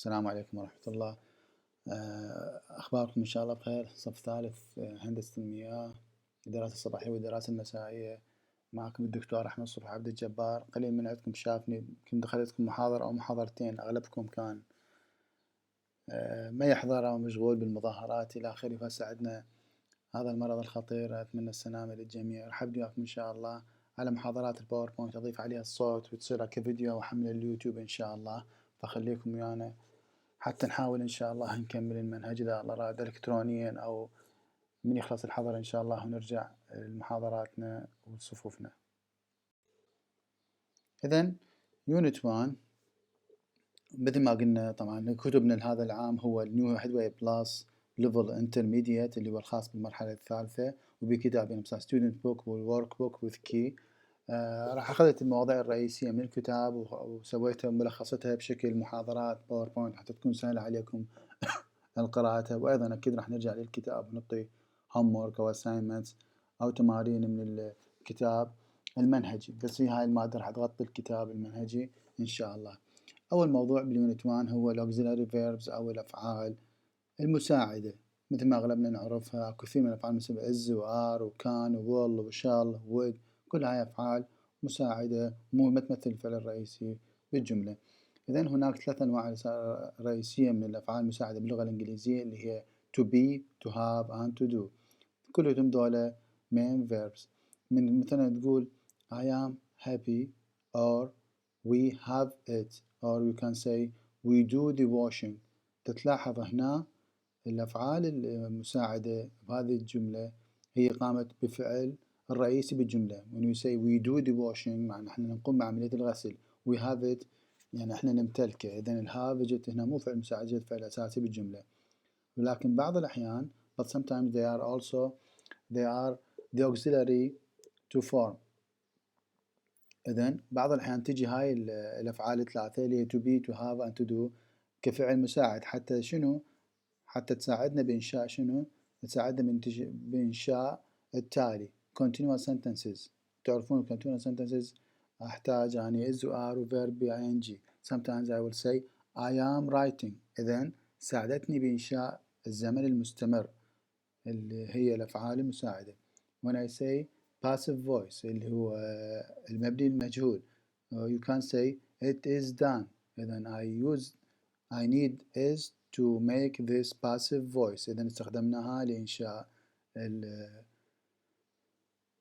السلام عليكم ورحمة الله. أخباركم إن شاء الله بخير. صف ثالث، هندسة المياه، الدراسة الصباحية والدراسة المسائية. معكم الدكتور احمد صبحي عبد الجبار. قليل من عندكم شافني، يمكن دخلتكم محاضرة أو محاضرتين، أغلبكم كان ما يحضر أو مشغول بالمظاهرات إلى آخره. فهسه عندنا هذا المرض الخطير، أتمنى السلامة للجميع. راح أبدي وياكم إن شاء الله على محاضرات الباوربوينت، أضيف عليها الصوت وتصير كفيديو وأحمل اليوتيوب إن شاء الله. فخليكم ويانا حتى نحاول إن شاء الله نكمل المنهج إذا الله راد إلكترونيا، أو من يخلص الحظر إن شاء الله ونرجع لمحاضراتنا وصفوفنا. إذن يونت 1 مثل ما قلنا، طبعا كتبنا لهذا العام هو النيو هيدواي بلس ليفل انترميديت اللي هو الخاص بالمرحلة الثالثة، وبكتابين مثل ستودنت بوك والورك بوك وذ كي. راح أخذت المواضيع الرئيسية من الكتاب وسويتها ملخصتها بشكل محاضرات باوربوينت حتى تكون سهلة عليكم القراءة. وأيضا أكيد راح نرجع للكتاب ونعطي homework أو assignments أو تمارين من الكتاب المنهجي، بس هي هاي المادة راح تغطي الكتاب المنهجي إن شاء الله. أول موضوع باليونت 1 هو ال auxiliary verbs أو الأفعال المساعدة. مثل ما أغلبنا نعرفها، كثير من الأفعال مثل is وآر وكان وwill وshall would، كل هاي أفعال مساعدة ما تمثل الفعل الرئيسي بالجملة. إذن هناك ثلاث أنواع رئيسية من الأفعال المساعدة باللغة الإنجليزية، اللي هي to be, to have and to do. كلهم دولة main verbs. من مثلا تقول I am happy or we have it or you can say we do the washing. تتلاحظ هنا الأفعال المساعدة بهذه الجملة هي قامت بفعل الرئيسي بالجملة. when you say we do the washing معنى احنا نقوم بعملية الغسل. we have it يعني احنا نمتلكه. إذن الهاف جت هنا مو فعل مساعد، جت فعل أساسي بالجملة. ولكن بعض الأحيان but sometimes they are the auxiliary to form. إذن بعض الأحيان تجي هاي الأفعال الثلاثة اللي هي to be, to have and to do كفعل مساعد. حتى شنو؟ حتى تساعدنا بإنشاء شنو؟ تساعدنا بإنشاء التالي continuous sentences. تعرفون continuous sentences أحتاج يعني is و are و verb ing. sometimes I will say I am writing. إذن ساعدتني بإنشاء الزمن المستمر اللي هي الأفعال المساعدة. when I say passive voice اللي هو المبني المجهول، you can say it is done. إذن I need is to make this passive voice. إذن استخدمناها لإنشاء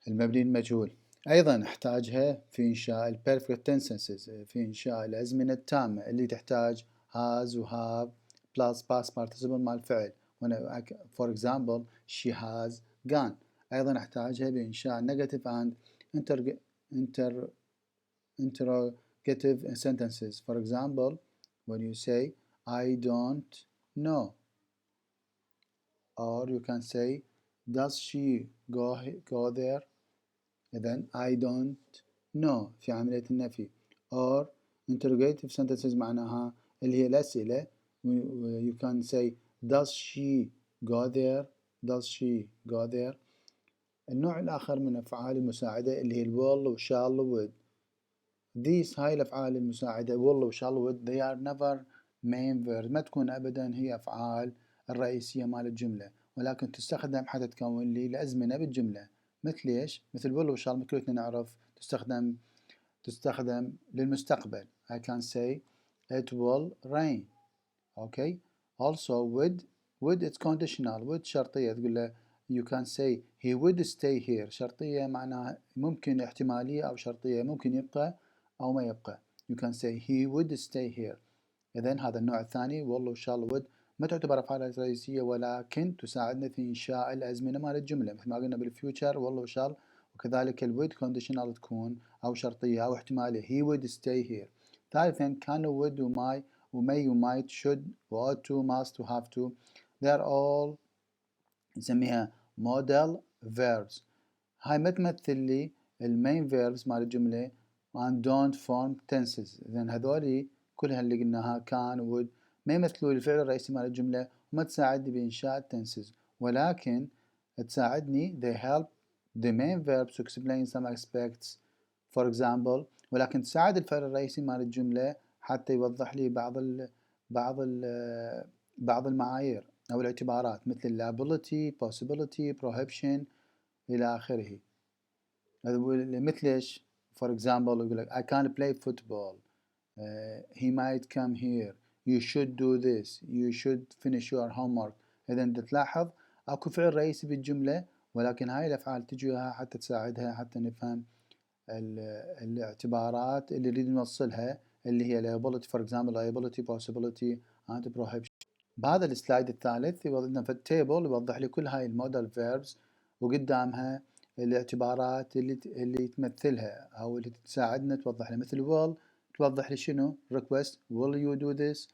المبني المجهول. أيضا احتاجها في إنشاء ال perfect tenses، في إنشاء الأزمنة التامة اللي تحتاج has و have plus past participle مع الفعل. for example she has gone. أيضا احتاجها بإنشاء negative and interrogative sentences. for example when you say I don't know, or you can say does she go there. إذن I don't know في عملية النفي. or interrogative sentences معناها اللي هي الأسئلة. you can say does she go there, does she go there. النوع الآخر من الأفعال المساعدة اللي هي will و shall و would. هاي الأفعال المساعدة will و shall و would they are never main verbs. ما تكون أبدا هي أفعال الرئيسية مال الجملة، ولكن تستخدم حتى تكون لي الأزمنة بالجملة. مثل إيش؟ مثل will و shall كلنا نعرف تستخدم للمستقبل. I can say it will rain. okay. also would it's conditional. would شرطية، تقول له you can say he would stay here. شرطية معناها ممكن احتمالية أو شرطية، ممكن يبقى أو ما يبقى. you can say he would stay here. إذن هذا النوع الثاني will و shall would ما تعتبر أفعال رئيسية، ولكن تساعدنا في إنشاء الأزمنة مال الجملة. مثل ما قلنا بالفيوتشر will و shall، وكذلك ال would conditional تكون أو شرطية أو احتمالية he would stay here. ثالثا can و would و may و might should و ought to must و have to they are all نسميها model verbs. هاي ما تمثل لي المين verbs مال الجملة and don't form tenses. إذن هذولي كلها اللي قلناها can would ما يمثلوا الفعل الرئيسي مال الجملة وما تساعدني بإنشاء tenses، ولكن تساعدني they help the main verbs to explain some aspects for example. ولكن تساعد الفعل الرئيسي مال الجملة حتى يوضح لي بعض المعايير أو الاعتبارات مثل liability, possibility, prohibition إلى آخره. مثل إيش؟ for example يقول لك I can't play football, he might come here, you should do this, you should finish your homework. إذا أنت تلاحظ أكو فعل رئيسي بالجملة، ولكن هاي الأفعال تجيها حتى تساعدها حتى نفهم الاعتبارات اللي نريد نوصلها، اللي هي liability for example liability, possibility and prohibition. بهذا السلايد الثالث يوضح في التيبل يوضح لي كل هاي المودال فيربس وقدامها الاعتبارات اللي تمثلها او اللي تساعدنا توضح لي، مثل will توضح لي شنو request will you do this،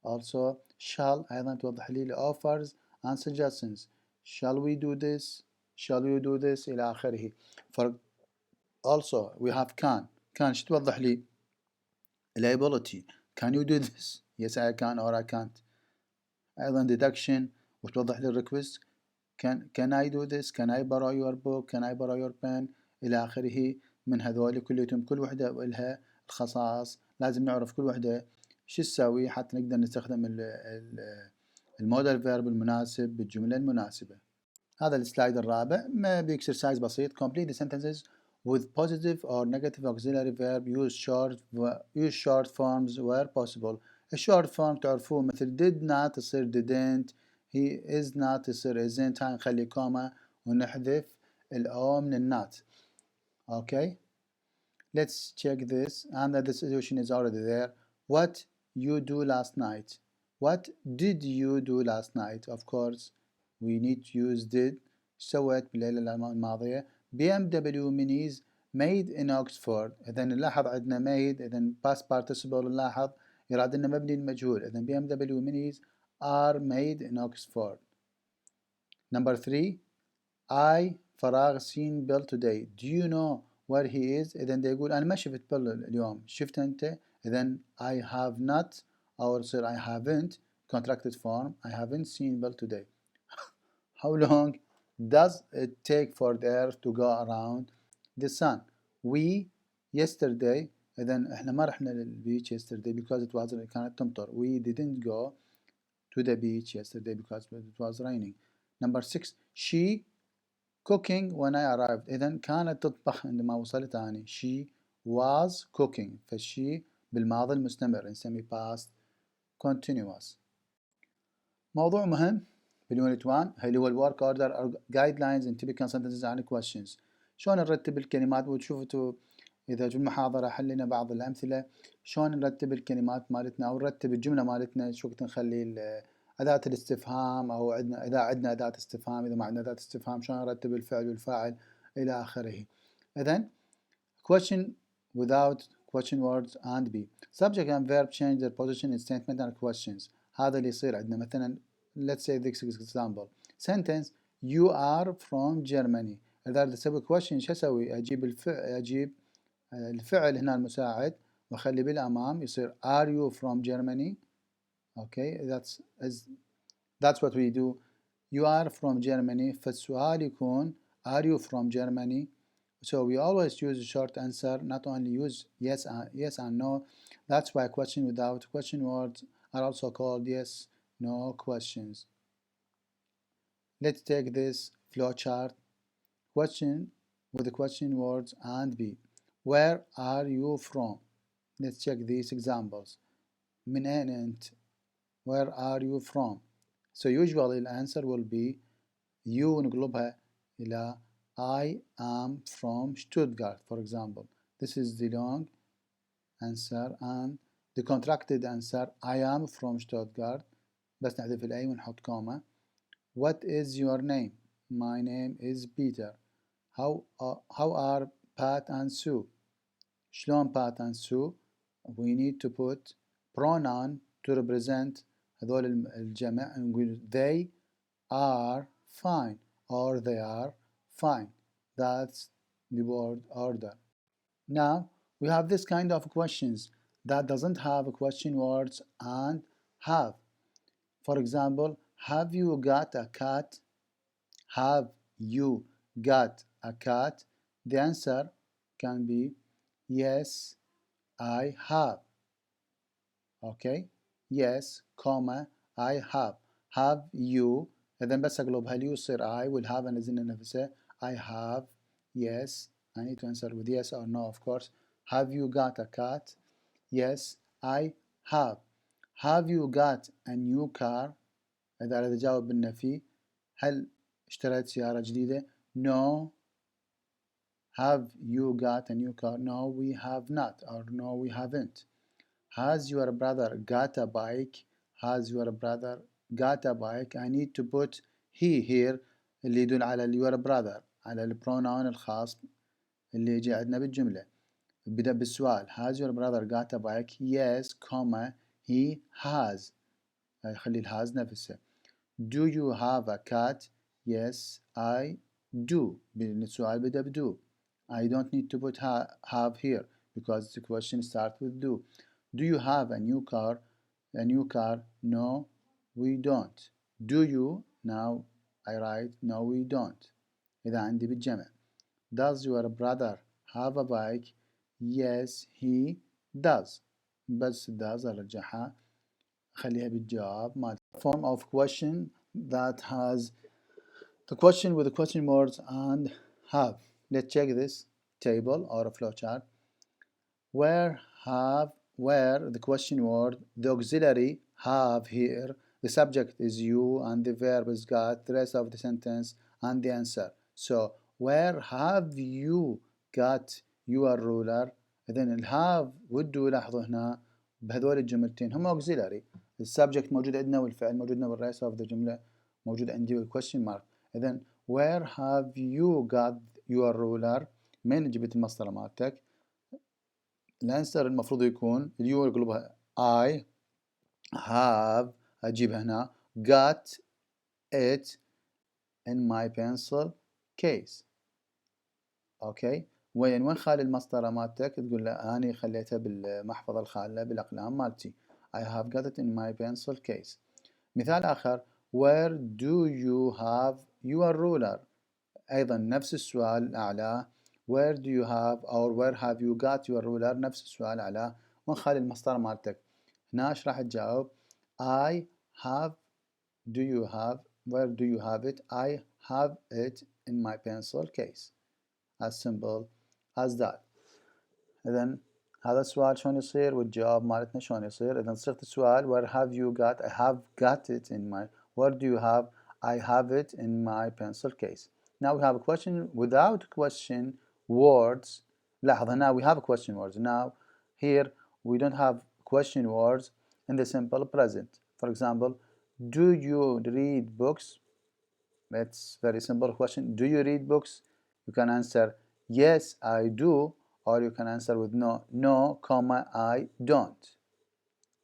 also shall أيضا توضح لي offers and suggestions shall we do this shall you do this إلى آخره. also we have can شو توضح لي liability can you do this yes I can or I can't. أيضا deduction وتوضح لي request can I do this can I borrow your book can I borrow your pen إلى آخره. من هذول كلهم كل وحدة ولها الخصائص، لازم نعرف كل وحدة شو تسوي حتى نقدر نستخدم المودال فيرب المناسب بالجملة المناسبة. هذا السلايد الرابع بإكسرسايز بسيط complete the sentences with positive or negative auxiliary verb use short forms where possible. الشورت فورم تعرفوه مثل did not يصير didn't، he is not يصير isn't، هاي نخلي كوما ونحذف الأو من النات. okay let's check this and the solution is already there. what you do last night, what did you do last night. of course we need to use did. سويت بالليلة الماضية. BMW minis made in Oxford. إذا نلاحظ عندنا made، إذا past participle نلاحظ يراد لنا مبني المجهول، إذا BMW minis are made in Oxford. number 3 I فراغ seen Bill today. do you know where he is. إذا يقول أنا ما شفت بيل اليوم، شفت أنت. إذا I have not أو يصير I haven't contracted form I haven't seen Bill today. how long does it take for the earth to go around the sun. we yesterday إذا إحنا ما رحنا للبيتش yesterday because it was كانت تمطر. we didn't go to the beach yesterday because it was raining. number 6 she cooking when I arrived. إذا كانت تطبخ عندما وصلت أنا. she was cooking، فالشي بالماضي المستمر نسميه past continuous. موضوع مهم باليونت 1 اللي هو الورك اوردر او جايد لاينز ان تيبيكال سنتنسز عن كويشنز. شلون نرتب الكلمات، وتشوفوا اذا في المحاضره حلينا بعض الامثله شلون نرتب الكلمات مالتنا او نرتب الجمله مالتنا، شو وقت نخلي اداه الاستفهام او عندنا اذا عندنا اداه استفهام، اذا ما عندنا اداه استفهام شلون نرتب الفعل والفاعل الى اخره. اذا question without question words and be subject and verb change their position in statement and questions. هذا اللي يصير عندنا مثلا let's say this example sentence you are from Germany. إذا أريد أسوي question شو أسوي؟ أجيب الفعل هنا المساعد وأخلي بالأمام يصير are you from Germany. okay that's what we do. you are from Germany، فالسؤال يكون are you from Germany. so we always use a short answer, not only use yes and no. that's why question without question words are also called yes no questions. Let's take this flowchart. Question with the question words and be. Where are you from? Let's check these examples. من أين أنت? Where are you from? So usually the answer will be you نقلبها إلى I am from Stuttgart, for example. This is the long answer, and the contracted answer I am from Stuttgart. بس نحذف الأي ونحط كوما. What is your name? My name is Peter. How are Pat and Sue? شلون Pat and Sue? We need to put pronoun to represent هذول الجمع نقول they are fine or they are fine. That's the word order. Now we have this kind of questions that doesn't have question words and have. For example, have you got a cat? Have you got a cat? The answer can be yes, I have. Okay, yes, comma, I have. Have you. إذا بس أقلبها اليو يصير I والهاف أنزل نفسه. I have. Yes. I need to answer with yes or no, of course. Have you got a cat? Yes, I have. Have you got a new car? إذا أريد أجاوب بالنفي، هل اشتريت سيارة جديدة؟ No. Have you got a new car? No, we have not, or no, we haven't. Has your brother got a bike? Has your brother got a bike? I need to put he here اللي يدل على your brother، على البرونون الخاص اللي يجي عندنا بالجملة. بدأ بالسؤال Has your brother got a bike? Yes, comma, he has. خلي الهاز نفسه. Do you have a cat? Yes, I do. السؤال بدأ بدو. I don't need to put have here because the question starts with do. Do you have a new car? A new car? No, we don't. Do you? Now I write no, we don't. إذا عندي بالجمع. Does your brother have a bike? Yes, he does. بس does أرجعها خليها بالجواب مال form of question that has the question with the question words and have. Let's check this table or a flowchart. Where the question word, the auxiliary have here, the subject is you and the verb is got, the rest of the sentence and the answer. So where have you got your ruler? إذن الهاف والدو لاحظوا هنا بهذول الجملتين هم auxiliary. السبجكت موجود عندنا والفعل موجود عندنا بالرئيس of the جملة موجود عندي والquestion mark. إذن where have you got your ruler؟ من جبت المسطرة مالتك؟ الانسر المفروض يكون اليو اقلبها I have اجيبها هنا got it in my pencil case. اوكي وين خالي المسطرة مالتك؟ تقول له اني خليتها بالمحفظة الخالة بالاقلام مالتي. I have got it in my pencil case. مثال اخر where do you have your ruler؟ ايضا نفس السؤال الاعلى where do you have or where have you got your ruler نفس السؤال اعلى ونخلي المسطرة مالتك هنا ايش راح تجاوب I have do you have where do you have it I have it in my pencil case as simple as that. إذن هذا السؤال شلون يصير والجواب مالتنا شلون يصير. إذن صيغة السؤال where have you got I have got it in my where do you have I have it in my pencil case. Now we have a question without question words. لاحظ هنا we have question words. Now here we don't have question words in the simple present. For example, do you read books? It's very simple question. Do you read books? You can answer yes, I do, or you can answer with no, no, comma, I don't.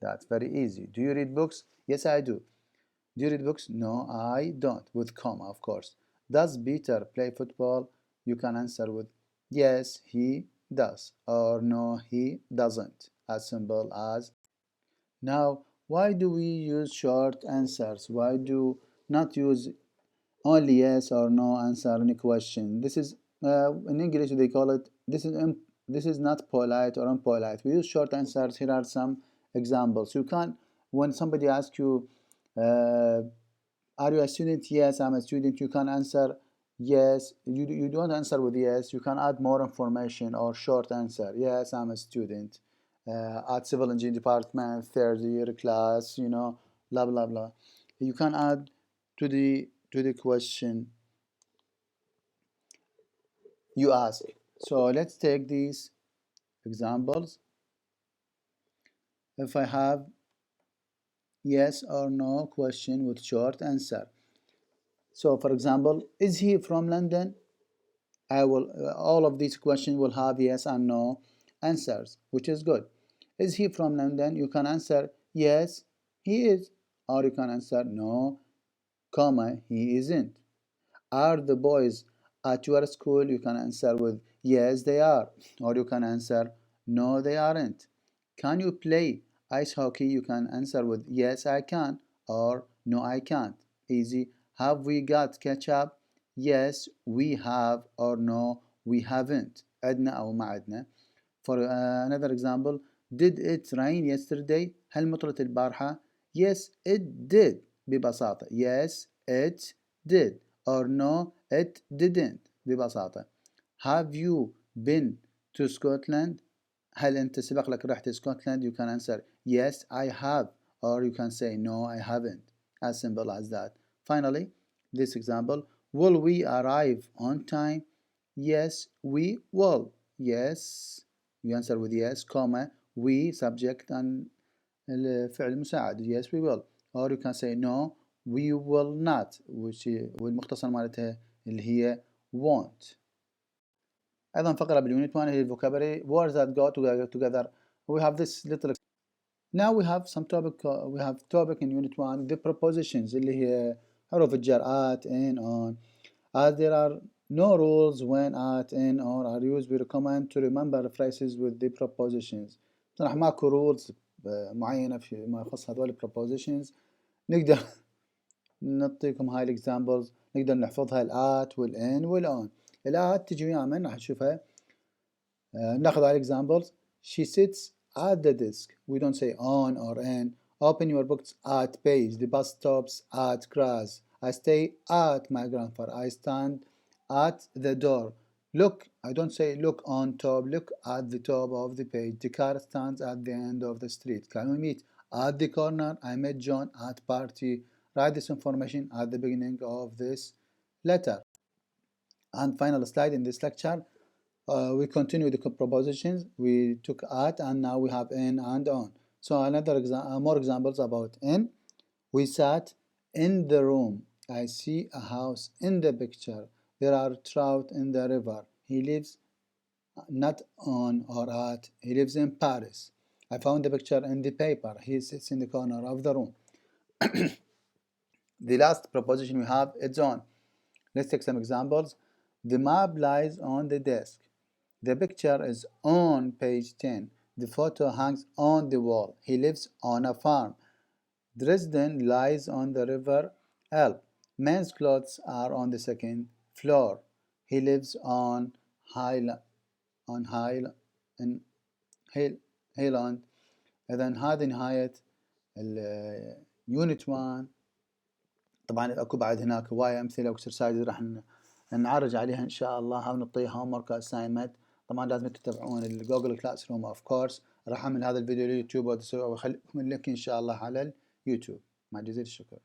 That's very easy. Do you read books? Yes, I do. Do you read books? No, I don't, with comma, of course. Does Peter play football? You can answer with yes, he does, or no, he doesn't. As simple as. Now, why do we use short answers? Why do not use only yes or no answer any question? This is in English they call it this is not polite or impolite. We use short answers. Here are some examples. You can when somebody asks you are you a student? Yes, I'm a student. You can answer yes. You don't answer with yes. You can add more information or short answer. Yes, I'm a student at civil engineering department, third year class, you know, blah blah blah. You can add to the question you ask. So let's take these examples. If I have yes or no question with short answer. So for example, is he from London? I will all of these questions will have yes and no answers, which is good. Is he from London? You can answer yes, he is, or you can answer no, comma, he isn't. Are the boys at your school? You can answer with yes, they are, or you can answer no, they aren't. Can you play ice hockey? You can answer with yes, I can, or no, I can't. Easy. Have we got ketchup? Yes, we have, or no, we haven't. عدنا أو ما عدنا. For another example, Did it rain yesterday? هل مطرت البارحة؟ Yes it did ببساطة. Yes it did or no it didn't ببساطة. Have you been to Scotland? هل أنت سبق لك رحت اسكتلند؟ You can answer yes I have or you can say no I haven't. As simple as that. Finally, this example, will we arrive on time? Yes we will. Yes, you answer with yes, comma, we subject and الفعل المساعد. Yes we will. Or you can say no we will not, والمختصر مالتها اللي هي won't. أيضا فقرة باليونت 1 هي vocabulary words that go together. We have this little. Now we have some topic. We have topic in unit 1 the prepositions اللي هي حروف الجر at, in, on. As there are no rules when at, in, or are used, we recommend to remember phrases with the prepositions. صراحة ماكو rules معينة في ما يخص هذول prepositions. نقدر نعطيكم هاي الاكزامبلز، نقدر نحفظها الات والان والان. الات تجي ويا من راح نشوفها. ناخذ هاي الاكزامبلز. She sits at the desk. We don't say on or in. Open your books at page. The bus stops at grass. I stay at my grandfather. I stand at the door. Look, I don't say look on top. Look at the top of the page. The car stands at the end of the street. Can we meet at the corner? I met John at party. Write this information at the beginning of this letter. And final slide in this lecture. We continue the prepositions. We took at and now we have in and on. So another more examples about in. We sat in the room. I see a house in the picture. There are trout in the river. He lives not on or at. He lives in Paris. I found the picture in the paper. He sits in the corner of the room. The last preposition we have is on. Let's take some examples. The map lies on the desk. The picture is on page 10. The photo hangs on the wall. He lives on a farm. Dresden lies on the river Elbe. Men's clothes are on the second floor. He lives on Highland. إذن هذه نهاية اليونت 1. طبعا اكو بعد هناك هواية امثله واكسرسايز راح نعرج عليها ان شاء الله او نعطيها هوم ورك اساينمنت. طبعا لازم تتابعون الجوجل كلاس روم اوف كورس. راح اعمل هذا الفيديو لليوتيوب واخليكم اللينك ان شاء الله على اليوتيوب. مع جزيل الشكر.